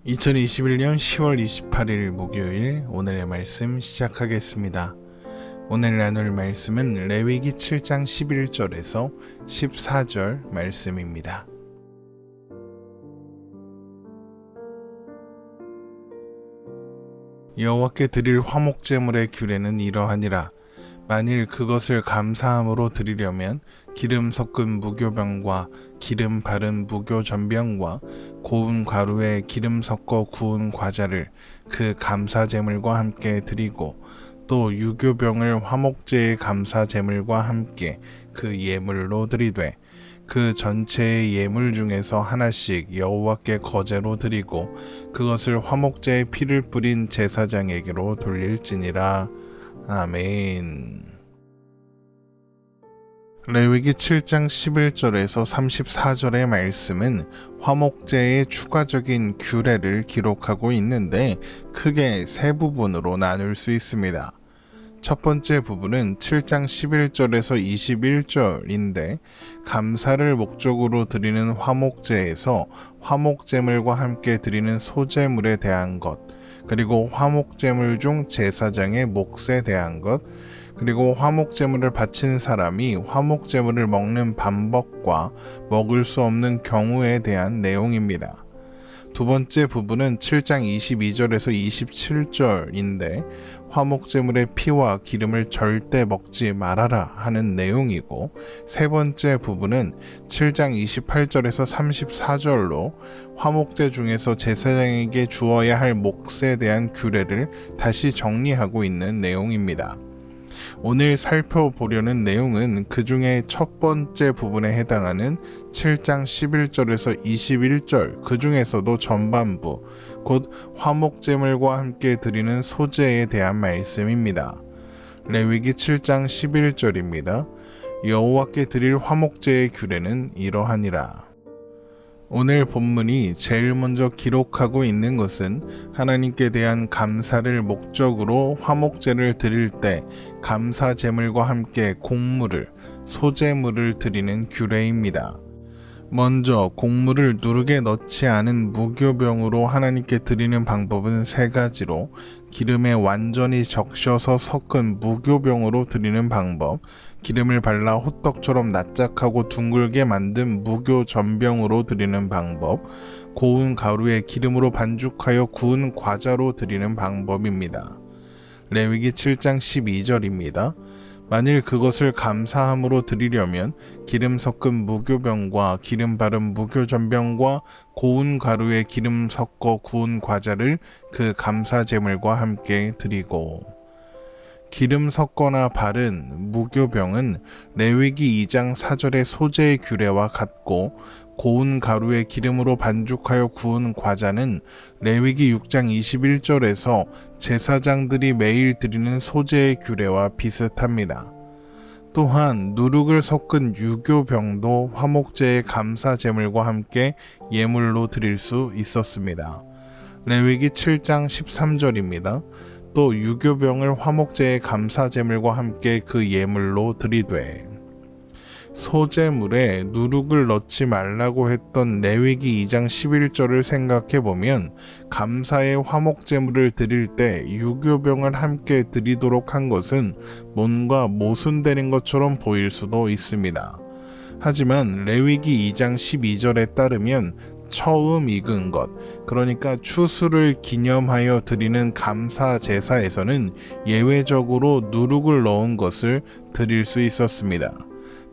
2021년 10월 28일 목요일 오늘의 말씀 시작하겠습니다. 오늘 나눌 말씀은 레위기 7장 11절에서 14절 말씀입니다. 여호와께 드릴 화목제물의 규례는 이러하니라. 만일 그것을 감사함으로 드리려면 기름 섞은 무교병과 기름 바른 무교전병과 고운 가루에 기름 섞어 구운 과자를 그 감사제물과 함께 드리고 또 유교병을 화목제의 감사제물과 함께 그 예물로 드리되 그 전체의 예물 중에서 하나씩 여호와께 거제로 드리고 그것을 화목제의 피를 뿌린 제사장에게로 돌릴지니라. 아멘. 레위기 7장 11절에서 34절의 말씀은 화목제의 추가적인 규례를 기록하고 있는데 크게 세 부분으로 나눌 수 있습니다. 첫 번째 부분은 7장 11절에서 21절인데 감사를 목적으로 드리는 화목제에서 화목제물과 함께 드리는 소제물에 대한 것, 그리고 화목제물 중 제사장의 몫에 대한 것, 그리고 화목제물을 바친 사람이 화목제물을 먹는 방법과 먹을 수 없는 경우에 대한 내용입니다. 두 번째 부분은 7장 22절에서 27절인데 화목제물의 피와 기름을 절대 먹지 말아라 하는 내용이고, 세 번째 부분은 7장 28절에서 34절로 화목제 중에서 제사장에게 주어야 할 몫에 대한 규례를 다시 정리하고 있는 내용입니다. 오늘 살펴보려는 내용은 그 중에 첫 번째 부분에 해당하는 7장 11절에서 21절, 그 중에서도 전반부, 곧 화목제물과 함께 드리는 소제에 대한 말씀입니다. 레위기 7장 11절입니다. 여호와께 드릴 화목제의 규례는 이러하니라. 오늘 본문이 제일 먼저 기록하고 있는 것은 하나님께 대한 감사를 목적으로 화목제를 드릴 때 감사제물과 함께 곡물을, 소제물을 드리는 규례입니다. 먼저 곡물을 누룩에 넣지 않은 무교병으로 하나님께 드리는 방법은 세 가지로, 기름에 완전히 적셔서 섞은 무교병으로 드리는 방법, 기름을 발라 호떡처럼 납작하고 둥글게 만든 무교전병으로 드리는 방법, 고운 가루에 기름으로 반죽하여 구운 과자로 드리는 방법입니다. 레위기 7장 12절입니다. 만일 그것을 감사함으로 드리려면 기름 섞은 무교병과 기름 바른 무교전병과 고운 가루에 기름 섞어 구운 과자를 그 감사제물과 함께 드리고, 기름 섞거나 바른 무교병은 레위기 2장 4절의 소제의 규례와 같고, 고운 가루에 기름으로 반죽하여 구운 과자는 레위기 6장 21절에서 제사장들이 매일 드리는 소제의 규례와 비슷합니다. 또한 누룩을 섞은 유교병도 화목제의 감사제물과 함께 예물로 드릴 수 있었습니다. 레위기 7장 13절입니다. 또 유교병을 화목제의 감사제물과 함께 그 예물로 드리되, 소제물에 누룩을 넣지 말라고 했던 레위기 2장 11절을 생각해보면 감사의 화목제물을 드릴 때 유교병을 함께 드리도록 한 것은 뭔가 모순되는 것처럼 보일 수도 있습니다. 하지만 레위기 2장 12절에 따르면 처음 익은 것, 그러니까 추수를 기념하여 드리는 감사 제사에서는 예외적으로 누룩을 넣은 것을 드릴 수 있었습니다.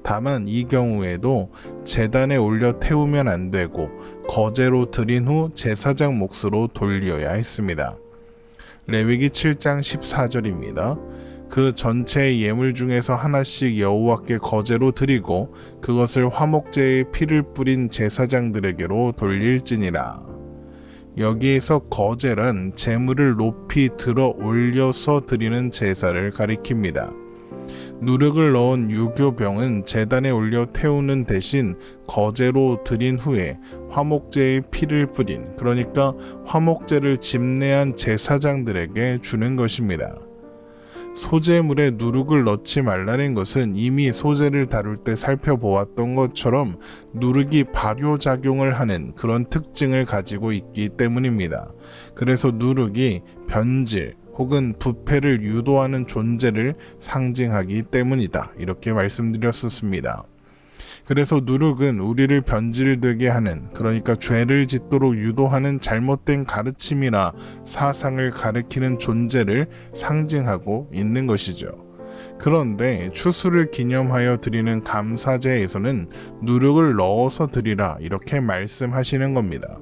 다만 이 경우에도 제단에 올려 태우면 안 되고 거제로 드린 후 제사장 몫으로 돌려야 했습니다. 레위기 7장 14절입니다. 그 전체의 예물 중에서 하나씩 여호와께 거제로 드리고 그것을 화목제의 피를 뿌린 제사장들에게로 돌릴지니라. 여기에서 거제란 제물을 높이 들어 올려서 드리는 제사를 가리킵니다. 누룩을 넣은 유교병은 제단에 올려 태우는 대신 거제로 드린 후에 화목제의 피를 뿌린, 그러니까 화목제를 집례한 제사장들에게 주는 것입니다. 소재물에 누룩을 넣지 말라는 것은 이미 소재를 다룰 때 살펴보았던 것처럼 누룩이 발효작용을 하는 그런 특징을 가지고 있기 때문입니다. 그래서 누룩이 변질 혹은 부패를 유도하는 존재를 상징하기 때문이다. 이렇게 말씀드렸었습니다. 그래서 누룩은 우리를 변질되게 하는, 그러니까 죄를 짓도록 유도하는 잘못된 가르침이나 사상을 가리키는 존재를 상징하고 있는 것이죠. 그런데 추수를 기념하여 드리는 감사제에서는 누룩을 넣어서 드리라 이렇게 말씀하시는 겁니다.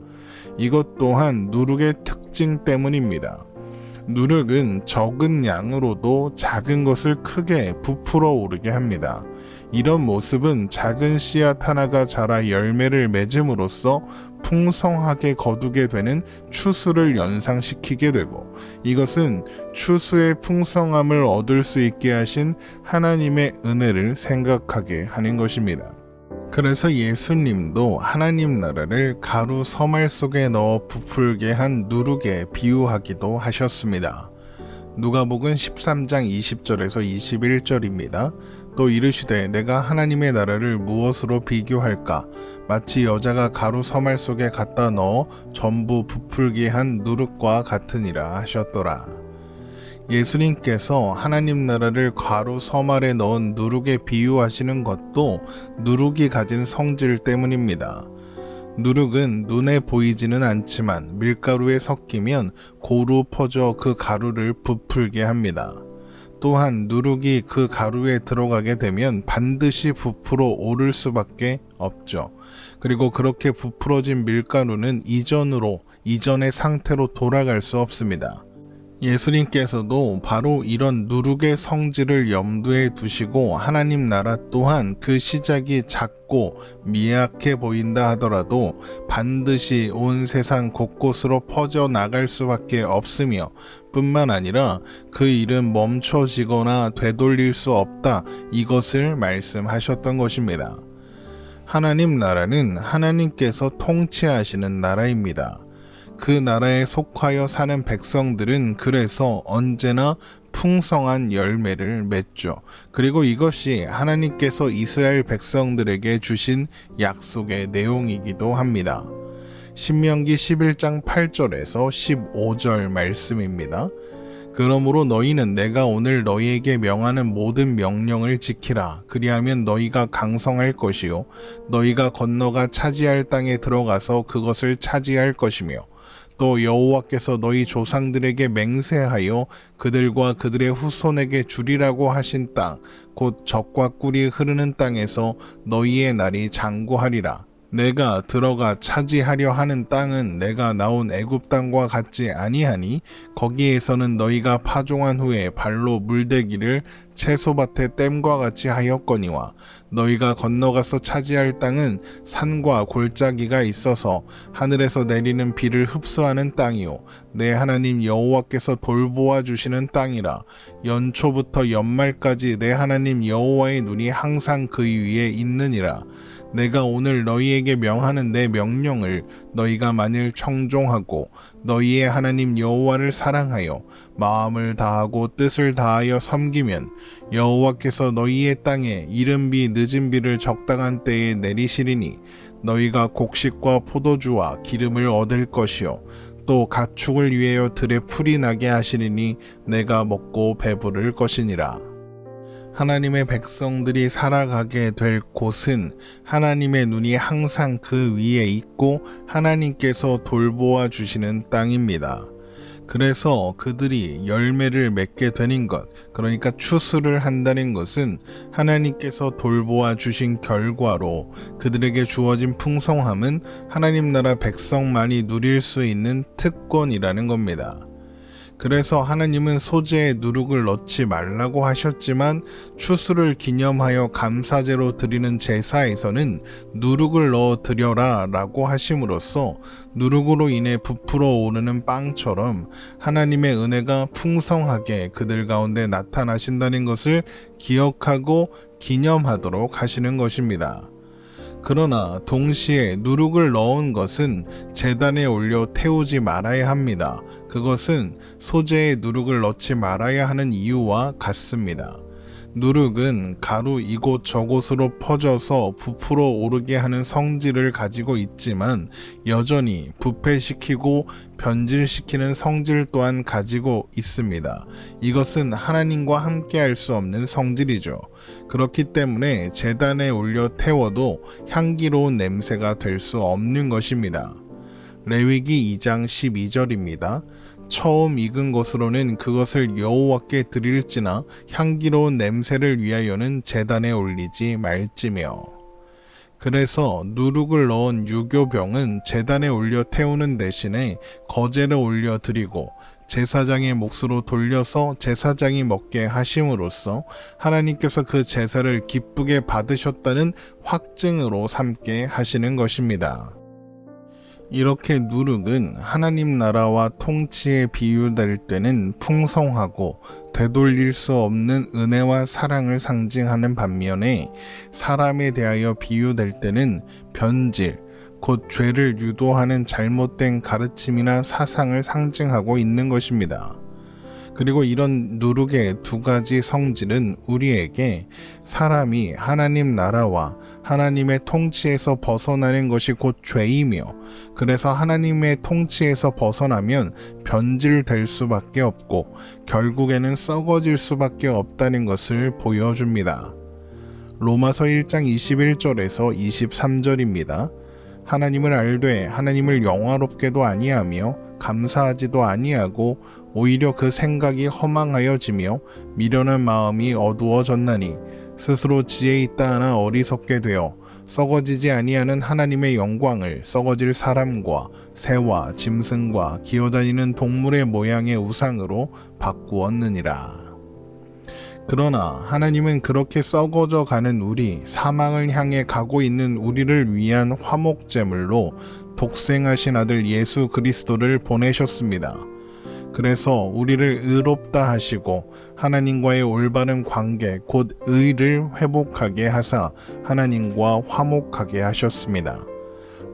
이것 또한 누룩의 특징 때문입니다. 누룩은 적은 양으로도 작은 것을 크게 부풀어 오르게 합니다. 이런 모습은 작은 씨앗 하나가 자라 열매를 맺음으로써 풍성하게 거두게 되는 추수를 연상시키게 되고, 이것은 추수의 풍성함을 얻을 수 있게 하신 하나님의 은혜를 생각하게 하는 것입니다. 그래서 예수님도 하나님 나라를 가루 서말 속에 넣어 부풀게 한 누룩에 비유하기도 하셨습니다. 누가복음 13장 20절에서 21절입니다. 또 이르시되 내가 하나님의 나라를 무엇으로 비교할까? 마치 여자가 가루 서말 속에 갖다 넣어 전부 부풀게 한 누룩과 같으니라 하셨더라. 예수님께서 하나님 나라를 가루 서말에 넣은 누룩에 비유하시는 것도 누룩이 가진 성질 때문입니다. 누룩은 눈에 보이지는 않지만 밀가루에 섞이면 고루 퍼져 그 가루를 부풀게 합니다. 또한 누룩이 그 가루에 들어가게 되면 반드시 부풀어 오를 수밖에 없죠. 그리고 그렇게 부풀어진 밀가루는 이전의 상태로 돌아갈 수 없습니다. 예수님께서도 바로 이런 누룩의 성질을 염두에 두시고 하나님 나라 또한 그 시작이 작고 미약해 보인다 하더라도 반드시 온 세상 곳곳으로 퍼져나갈 수밖에 없으며 뿐만 아니라 그 일은 멈춰지거나 되돌릴 수 없다, 이것을 말씀하셨던 것입니다. 하나님 나라는 하나님께서 통치하시는 나라입니다. 그 나라에 속하여 사는 백성들은 그래서 언제나 풍성한 열매를 맺죠. 그리고 이것이 하나님께서 이스라엘 백성들에게 주신 약속의 내용이기도 합니다. 신명기 11장 8절에서 15절 말씀입니다. 그러므로 너희는 내가 오늘 너희에게 명하는 모든 명령을 지키라. 그리하면 너희가 강성할 것이요 너희가 건너가 차지할 땅에 들어가서 그것을 차지할 것이며, 또 여호와께서 너희 조상들에게 맹세하여 그들과 그들의 후손에게 주리라고 하신 땅, 곧 젖과 꿀이 흐르는 땅에서 너희의 날이 장구하리라. 내가 들어가 차지하려 하는 땅은 내가 나온 애굽 땅과 같지 아니하니 거기에서는 너희가 파종한 후에 발로 물대기를 채소밭의 댐과 같이 하였거니와, 너희가 건너가서 차지할 땅은 산과 골짜기가 있어서 하늘에서 내리는 비를 흡수하는 땅이요 내 하나님 여호와께서 돌보아 주시는 땅이라. 연초부터 연말까지 내 하나님 여호와의 눈이 항상 그 위에 있느니라. 내가 오늘 너희에게 명하는 내 명령을 너희가 만일 청종하고 너희의 하나님 여호와를 사랑하여 마음을 다하고 뜻을 다하여 섬기면 여호와께서 너희의 땅에 이른 비 늦은 비를 적당한 때에 내리시리니 너희가 곡식과 포도주와 기름을 얻을 것이요 또 가축을 위하여 들에 풀이 나게 하시리니 내가 먹고 배부를 것이니라. 하나님의 백성들이 살아가게 될 곳은 하나님의 눈이 항상 그 위에 있고 하나님께서 돌보아 주시는 땅입니다. 그래서 그들이 열매를 맺게 되는 것, 그러니까 추수를 한다는 것은 하나님께서 돌보아 주신 결과로 그들에게 주어진 풍성함은 하나님 나라 백성만이 누릴 수 있는 특권이라는 겁니다. 그래서 하나님은 소재에 누룩을 넣지 말라고 하셨지만 추수를 기념하여 감사제로 드리는 제사에서는 누룩을 넣어 드려라 라고 하심으로써 누룩으로 인해 부풀어 오르는 빵처럼 하나님의 은혜가 풍성하게 그들 가운데 나타나신다는 것을 기억하고 기념하도록 하시는 것입니다. 그러나 동시에 누룩을 넣은 것은 제단에 올려 태우지 말아야 합니다. 그것은 소재에 누룩을 넣지 말아야 하는 이유와 같습니다. 누룩은 가루 이곳저곳으로 퍼져서 부풀어 오르게 하는 성질을 가지고 있지만 여전히 부패시키고 변질시키는 성질 또한 가지고 있습니다. 이것은 하나님과 함께 할 수 없는 성질이죠. 그렇기 때문에 제단에 올려 태워도 향기로운 냄새가 될 수 없는 것입니다. 레위기 2장 12절입니다. 처음 익은 것으로는 그것을 여호와께 드릴지나 향기로운 냄새를 위하여는 제단에 올리지 말지며. 그래서 누룩을 넣은 유교병은 제단에 올려 태우는 대신에 거제를 올려 드리고 제사장의 몫으로 돌려서 제사장이 먹게 하심으로써 하나님께서 그 제사를 기쁘게 받으셨다는 확증으로 삼게 하시는 것입니다. 이렇게 누룩은 하나님 나라와 통치에 비유될 때는 풍성하고 되돌릴 수 없는 은혜와 사랑을 상징하는 반면에 사람에 대하여 비유될 때는 변질, 곧 죄를 유도하는 잘못된 가르침이나 사상을 상징하고 있는 것입니다. 그리고 이런 누룩의 두 가지 성질은 우리에게 사람이 하나님 나라와 하나님의 통치에서 벗어나는 것이 곧 죄이며, 그래서 하나님의 통치에서 벗어나면 변질될 수밖에 없고 결국에는 썩어질 수밖에 없다는 것을 보여줍니다. 로마서 1장 21절에서 23절입니다. 하나님을 알되 하나님을 영화롭게도 아니하며 감사하지도 아니하고 오히려 그 생각이 허망하여지며 미련한 마음이 어두워졌나니 스스로 지혜 있다 하나 어리석게 되어 썩어지지 아니하는 하나님의 영광을 썩어질 사람과 새와 짐승과 기어다니는 동물의 모양의 우상으로 바꾸었느니라. 그러나 하나님은 그렇게 썩어져 가는 우리, 사망을 향해 가고 있는 우리를 위한 화목제물로 독생하신 아들 예수 그리스도를 보내셨습니다. 그래서 우리를 의롭다 하시고 하나님과의 올바른 관계, 곧 의를 회복하게 하사 하나님과 화목하게 하셨습니다.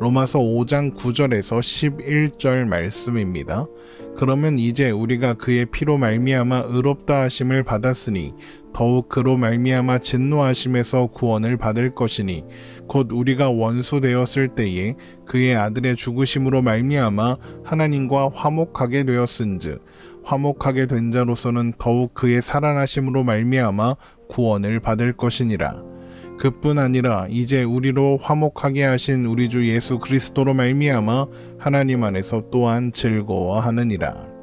로마서 5장 9절에서 11절 말씀입니다. 그러면 이제 우리가 그의 피로 말미암아 의롭다 하심을 받았으니 더욱 그로 말미암아 진노하심에서 구원을 받을 것이니 곧 우리가 원수 되었을 때에 그의 아들의 죽으심으로 말미암아 하나님과 화목하게 되었은즉 화목하게 된 자로서는 더욱 그의 살아나심으로 말미암아 구원을 받을 것이니라. 그뿐 아니라 이제 우리로 화목하게 하신 우리 주 예수 그리스도로 말미암아 하나님 안에서 또한 즐거워하느니라.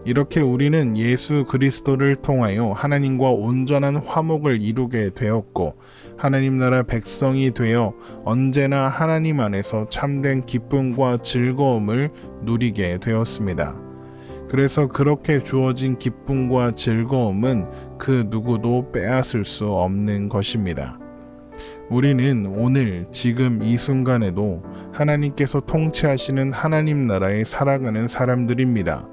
이렇게 우리는 예수 그리스도를 통하여 하나님과 온전한 화목을 이루게 되었고 하나님 나라 백성이 되어 언제나 하나님 안에서 참된 기쁨과 즐거움을 누리게 되었습니다. 그래서 그렇게 주어진 기쁨과 즐거움은 그 누구도 빼앗을 수 없는 것입니다. 우리는 오늘 지금 이 순간에도 하나님께서 통치하시는 하나님 나라에 살아가는 사람들입니다.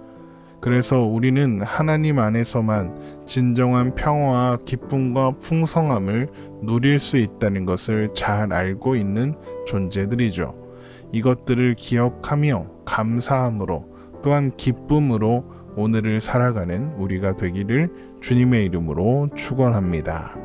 그래서 우리는 하나님 안에서만 진정한 평화와 기쁨과 풍성함을 누릴 수 있다는 것을 잘 알고 있는 존재들이죠. 이것들을 기억하며 감사함으로 또한 기쁨으로 오늘을 살아가는 우리가 되기를 주님의 이름으로 축원합니다.